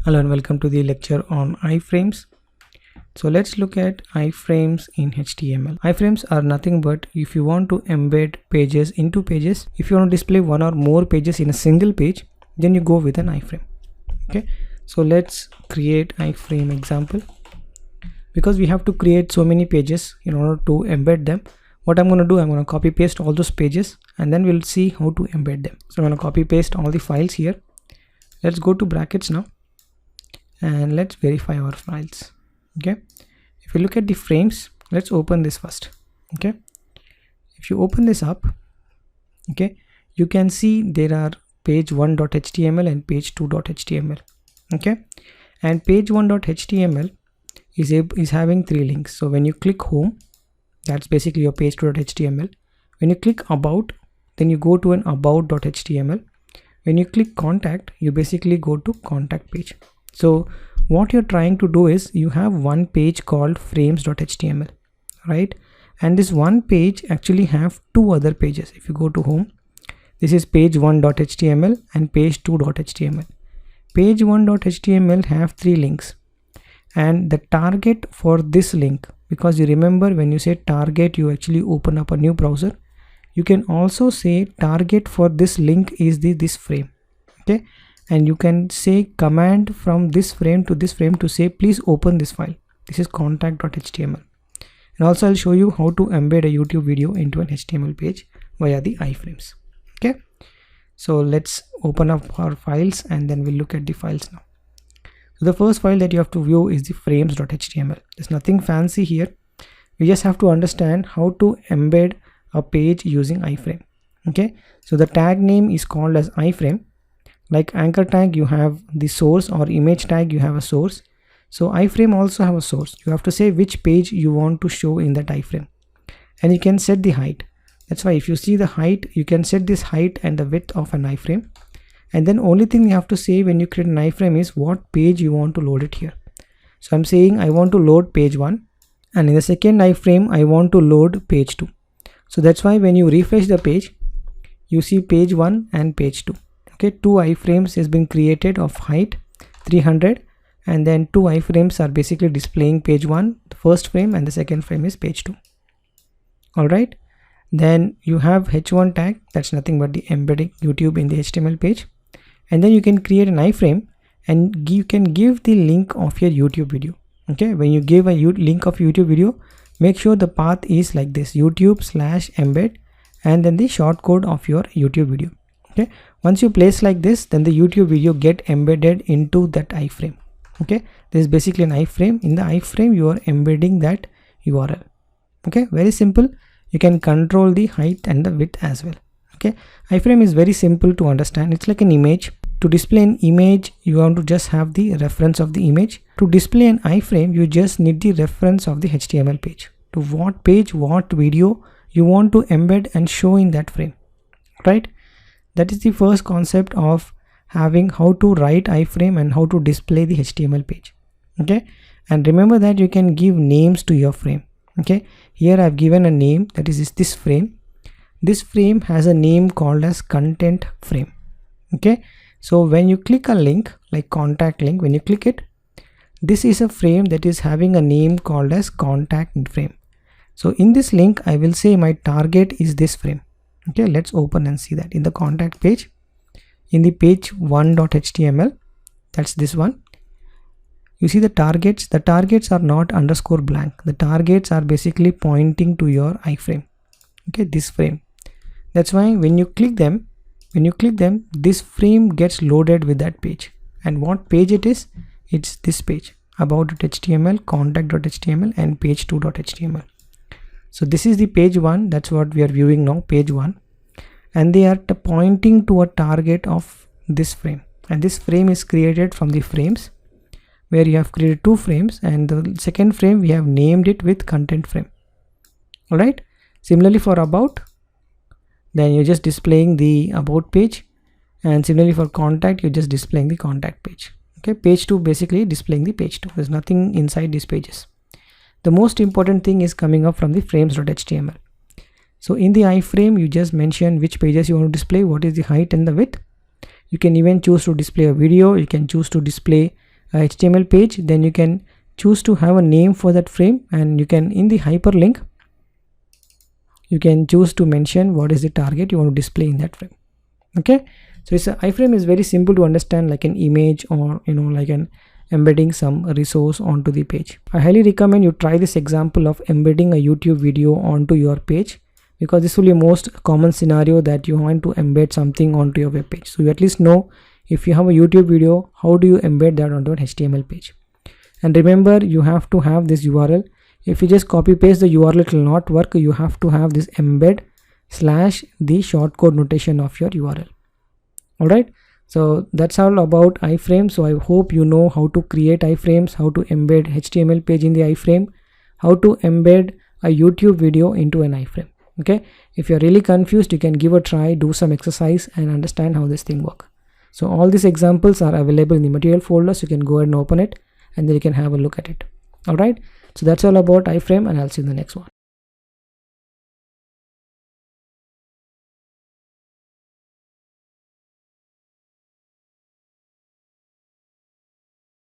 Hello and welcome to the lecture on iframes. So let's look at iframes in HTML. Iframes are nothing but if you want to embed pages into pages, if you want to display one or more pages in a single page, then you go with an iframe. Okay, so let's create iframe example. Because we have to create so many pages in order to embed them, what I'm going to do, I'm going to copy paste all those pages and then we'll see how to embed them. So I'm going to copy paste all the files here. Let's go to brackets now and let's verify our files. Okay, if you look at the frames, let's open this first. Okay, if you open this up, okay, you can see there are page1.html and page2.html. okay, and page1.html is having 3 links. So when you click home, that's basically your page2.html. When you click about, then you go to an about.html. When you click contact, you basically go to contact page. So what you're trying to do is you have one page called frames.html, right? And this one page actually have 2 other pages. If you go to home, this is page1.html and page2.html. Page1.html have 3 links, and the target for this link, because you remember when you say target, you actually open up a new browser. You can also say target for this link is this frame. Okay, and you can say command from this frame to say please open this file. This is contact.html. and also I'll show you how to embed a YouTube video into an HTML page via the iframes. Okay, so let's open up our files and then we'll look at the files now. So the first file that you have to view is the frames.html. There's nothing fancy here. We just have to understand how to embed a page using iframe. Okay, so the tag name is called as iframe. Like anchor tag, you have the source, or image tag, you have a source. So iframe also have a source. You have to say which page you want to show in that iframe, and you can set the height. That's why if you see the height, you can set this height and the width of an iframe. And then only thing you have to say when you create an iframe is what page you want to load it here. So I'm saying I want to load page 1, and in the second iframe I want to load page 2. So that's why when you refresh the page, you see page 1 and page 2. Okay, 2 iframes has been created of height 300, and then 2 iframes are basically displaying page 1, the first frame, and the second frame is page 2. All right, then you have h1 tag, that's nothing but the embedding YouTube in the HTML page. And then you can create an iframe and you can give the link of your YouTube video. Okay, when you give a link of YouTube video, make sure the path is like this: YouTube/embed and then the shortcode of your YouTube video. Okay, once you place like this, then the YouTube video get embedded into that iframe. Okay, this is basically an iframe. In the iframe you are embedding that URL. Okay, very simple. You can control the height and the width as well. Okay, iframe is very simple to understand. It's like an image. To display an image, you want to just have the reference of the image. To display an iframe, you just need the reference of the HTML page. To what page, what video you want to embed and show in that frame, right? That is the first concept of having how to write iframe and how to display the HTML page. Okay, and remember that you can give names to your frame. Okay, here I've given a name, that is this frame. This frame has a name called as content frame. Okay, so when you click a link like contact link, when you click it, this is a frame that is having a name called as contact frame. So in this link I will say my target is this frame. Okay, let's open and see that in the contact page, in the page1.html, that's this one. You see the targets are not underscore blank. The targets are basically pointing to your iframe. Okay, this frame. That's why when you click them, this frame gets loaded with that page. And what page it is? It's this page: about.html, contact.html and page2.html. So this is the page 1. That's what we are viewing now, page 1. And they are pointing to a target of this frame. And this frame is created from the frames, where you have created 2 frames, and the second frame we have named it with content frame. All right. Similarly for about, then you're just displaying the about page, and similarly for contact, you're just displaying the contact page. Okay, page 2 basically displaying the page 2. There's nothing inside these pages. The most important thing is coming up from the frames.html. So in the iframe, you just mention which pages you want to display, what is the height and the width. You can even choose to display a video. You can choose to display HTML page, then you can choose to have a name for that frame, and you can, in the hyperlink, you can choose to mention what is the target you want to display in that frame. Okay, so it's iframe is very simple to understand, like an image, or like an embedding some resource onto the page. I highly recommend you try this example of embedding a YouTube video onto your page, because this will be most common scenario that you want to embed something onto your web page. So you at least know, if you have a YouTube video, how do you embed that onto an HTML page. And remember, you have to have this URL. If you just copy paste the URL, it will not work. You have to have this embed / the shortcode notation of your URL. Alright, so that's all about iframe. So I hope you know how to create iframes, how to embed HTML page in the iframe, how to embed a YouTube video into an iframe. Okay, if you're really confused, you can give a try, do some exercise, and understand how this thing works. So all these examples are available in the material folder, so you can go ahead and open it, and then you can have a look at it. Alright, so that's all about iframe, and I'll see you in the next one.